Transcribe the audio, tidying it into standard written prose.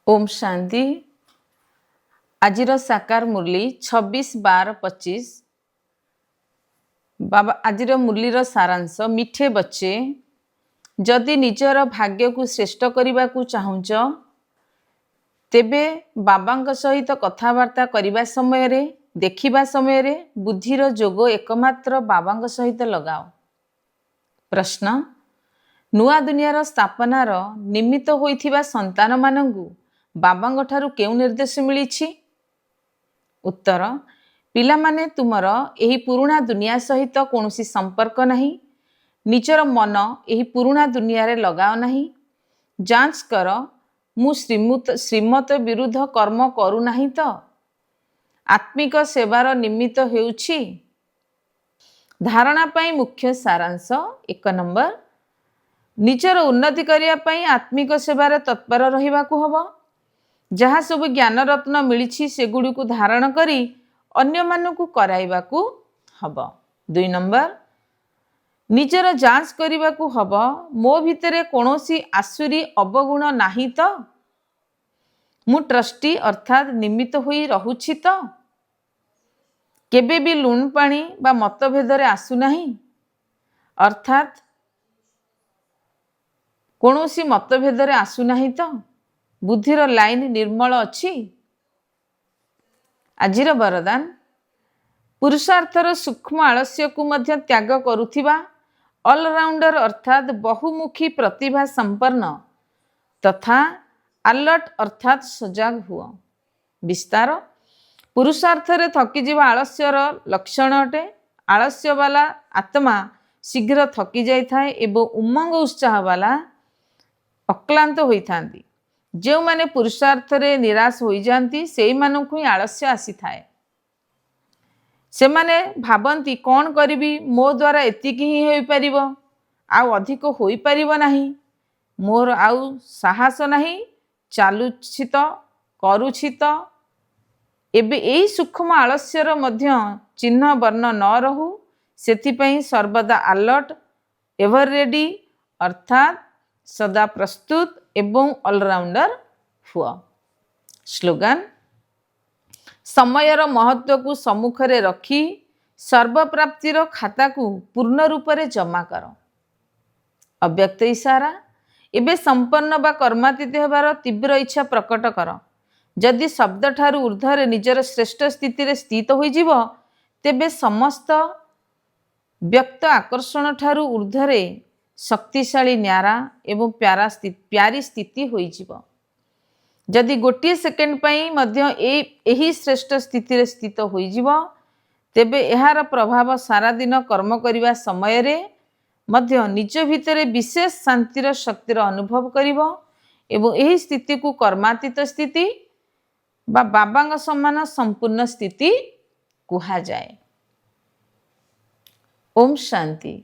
ओम शांति। आजिर साकार मुरली 26/12/25। बाबा आजिर मुरलीर सारांश मिठे बच्चे जदि निजर भाग्य को श्रेष्ठ करने को चाहूच तेबे बाबा सहित कथबार्ता करने समय देखा समय बुद्धिर जोग एकमात्र बाबा सहित लगाओ। प्रश्न नुआ दुनियार स्थापनार निमित्त होइथिबा संतान मानंगु बाबा ठारू केउ निर्देश मिली? उत्तर पिला माने तुमर एही पुराणा दुनिया सहित कौनसी संपर्क नहीं। निजर मन एही पुराणा दुनिया रे लगाओ नहीं। जांच कर मु श्रीमत विरुद्ध कर्म करू नहीं तो। आत्मिक सेवार निमित्त हेउछि। धारणा पाई मुख्य सारांश 1 नंबर निजर उन्नति करिया पाई आत्मिक सेवार तत्पर रहिबा को हबो। जहाँ सब ज्ञान रत्न मिली सेगुड़ी को धारण करी अन्य मानकु कराइबा को हबो। 2 नंबर निजर जांच करिबा को हबो मो भितरे कोनोसी आसुरी अवगुण नाही तो। मु ट्रस्टी अर्थात निमित्त होई रहुछि तो। केबे भी लुण पानी बा मतभेद रे आसु नाही अर्थात कोनोसी मतभेद रे आसु नाही तो। बुद्धिर लाइन निर्मल अच्छी। आजिर वरदान पुरुषार्थर सूक्ष्म आलस्य को मध्य त्याग करुथिबा ऑलराउंडर अर्थात बहुमुखी प्रतिभा संपन्न तथा अलर्ट अर्थात सजाग हुआ। विस्तार पुरुषार्थरे थकी जीवा आलस्यर लक्षण अटे। आलस्य वाला आत्मा शीघ्र थकी जाई थाए एवं उमंग उत्साह वाला अक्लांत होई थांती। जो माने पुरुषार्थ रे निराश होई जानती सेई मानकु ही आलस्य आसी थाए। से माने भाबंती कौन करिबी मो द्वारा एतिकी ही होई परिबो आउ अधिक होई परिबो नाही। मोर आउ साहस नाही चालुछि तो करूछि तो। एबे एई सूक्ष्म आलस्यर मध्य चिन्ह वर्ण न रहू सेथिपई सर्वदा अलर्ट एवर रेडी अर्थात सदा प्रस्तुत एवं ऑलराउंडर हुआ। स्लोगन समयर महत्व को सम्मुखरे रखी सर्वप्राप्तिर खाता को पूर्ण रूप से जमा कर। अव्यक्त इशारा एबे संपन्न बा कर्मातीत हेबार तीव्र इच्छा प्रकट कर। जदि शब्द ठारू ऊर्ध्वरे निजर श्रेष्ठ स्थिति रे स्थित होई जीवो तेबे समस्त व्यक्त आकर्षण ठारू ऊर्ध्वरे शक्तिशाली न्यारा एवं प्यारी स्थिति होई जीवो। जदि गोटे सेकेंड पाई मध्य एही श्रेष्ठ स्थिति रे स्थित होई जीवो तेबे एहार प्रभाव सारा दिन कर्म करिवा समय रे मध्य निज भितरे विशेष शांतिर शक्तिर अनुभव करिवो एवं एही स्थिति को कर्मातीत स्थिति बा बाबांग समान संपूर्ण स्थिति कुहा जाए। ओम शांति।